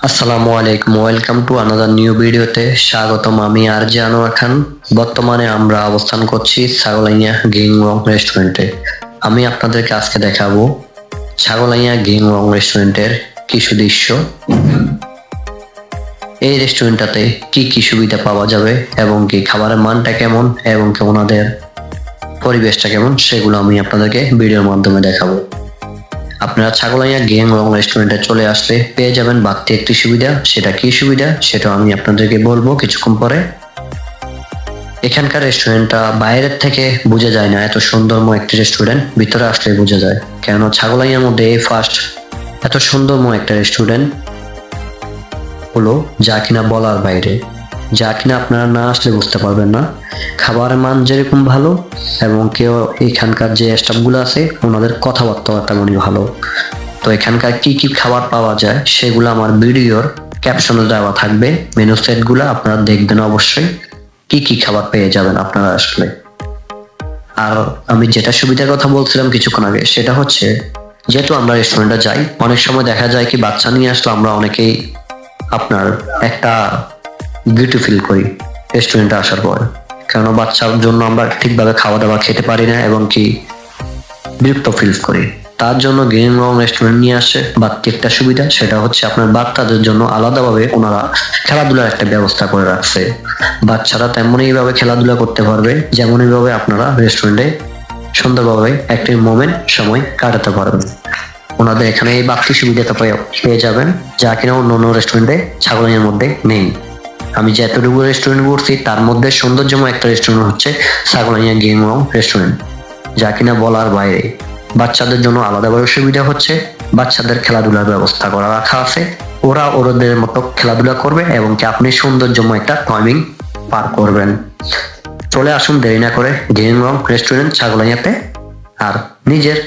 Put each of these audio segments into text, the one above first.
আসসালামু আলাইকুম, welcome to another new ভিডিওতে স্বাগতম। আমি আরজে আনোয়ার খান। বর্তমানে আমরা অবস্থান করছি ছাগলাইয়া গেম রং রেস্টুরেন্টে। আমি আপনাদেরকে আজকে দেখাবো ছাগলাইয়া গেম রং রেস্টুরেন্টের কিছু দৃশ্য। এই রেস্টুরেন্টটাতে কি কি সুবিধা পাওয়া যাবে এবং কি খাবারের মানটা কেমন এবং কি ওনাদের পরিবেশটা কেমন, সেগুলো আমি আপনাদেরকে ভিডিওর মাধ্যমে দেখাবো। আপনারা ছাগলাইয়া গেম রং রেস্টুরেন্টে চলে আসলে পেয়ে যাবেন বাড়তি একটি সুবিধা। সেটা কি সুবিধা সেটা আমি আপনাদেরকে বলবো কিছুক্ষণ পরে। এখানকার রেস্টুরেন্টটা বাইরের থেকে বোঝা যায় না, এত সুন্দরময় একটি রেস্টুরেন্ট ভিতরে আসলে বোঝা যায়। কেন ছাগলাইয়ার মধ্যে এই ফার্স্ট এত সুন্দরময় একটা রেস্টুরেন্ট হলো, যা কিনা বলার বাইরে, যা কিনা আপনারা না আসলে বুঝতে পারবেন না। খাবারের মান যেরকম ভালো এবং কেউ এখানকার যে স্টাফগুলো আছে ওনাদের কথাবার্তা তেমনই ভালো। তো এখানকার কি কি খাবার পাওয়া যায় সেগুলো আমার ভিডিওর ক্যাপশনে দেওয়া থাকবে। মেনু সেটগুলো আপনারা দেখবেন অবশ্যই, কি কি খাবার পেয়ে যাবেন আপনারা আসলে। আর আমি যেটা সুবিধার কথা বলছিলাম কিছুক্ষণ আগে, সেটা হচ্ছে যেহেতু আমরা রেস্টুরেন্টে যাই, অনেক সময় দেখা যায় কি বাচ্চা নিয়ে আসলে আমরা অনেকেই আপনার একটা গিল্টি ফিল করি রেস্টুরেন্টে আসার পর। কারণ বাচ্চার জন্য আমরা ঠিকভাবে খাওয়া দাওয়া খেতে পারি না এবং কি বিরক্ত ফিল করি। তার জন্য গ্রিন রং রেস্টুরেন্ট নিয়ে আসে বাড়তি একটা সুবিধা, সেটা হচ্ছে আপনার বাচ্চাদের জন্য আলাদাভাবে ওনারা খেলাধুলার একটা ব্যবস্থা করে রাখছে। বাচ্চারা তেমনই ভাবে খেলাধুলা করতে পারবে যেমনই ভাবে আপনারা রেস্টুরেন্টে সুন্দরভাবে একটি মোমেন্ট সময় কাটাতে পারবেন। ওনাদের এখানে এই বাড়তি সুবিধাটা পেয়ে যাবেন, যা কিনা অন্য অন্য রেস্টুরেন্টে ছাগলাইয়ের মধ্যে নেই। আমি যতটুকু রেস্টুরেন্ট করছি তার মধ্যে সৌন্দর্যময় একটা রেস্টুরেন্ট হচ্ছে ছাগলাইয়া গেম রং রেস্টুরেন্ট, যা কিনা বলার বাইরে। বাচ্চাদের জন্য আলাদাভাবে সুবিধা হচ্ছে, বাচ্চাদের খেলাধুলার ব্যবস্থা করা রাখা আছে। ওরা ওদের মতো খেলাধুলা করবে এবং কি আপনি সৌন্দর্যময় একটা টাইমিং পার করবেন। চলে আসুন দেরি না করে গেম রং রেস্টুরেন্ট ছাগলাইয়াতে, আর নিজের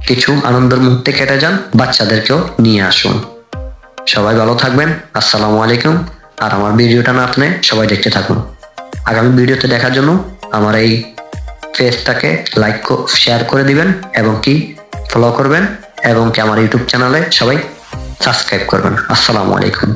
কিছু আনন্দের মুহূর্তে কেটে যান, বাচ্চাদেরকেও নিয়ে আসুন। সবাই ভালো থাকবেন, আসসালামু আলাইকুম। আর আমার ভিডিওটা না আপনি সবাই দেখতে থাকুন। আগামী ভিডিওতে দেখার জন্য আমার এই পেজটাকে লাইক শেয়ার করে দিবেন এবং কি ফলো করবেন এবং কি আমার ইউটিউব চ্যানেলে সবাই সাবস্ক্রাইব করবেন। আসসালামু আলাইকুম।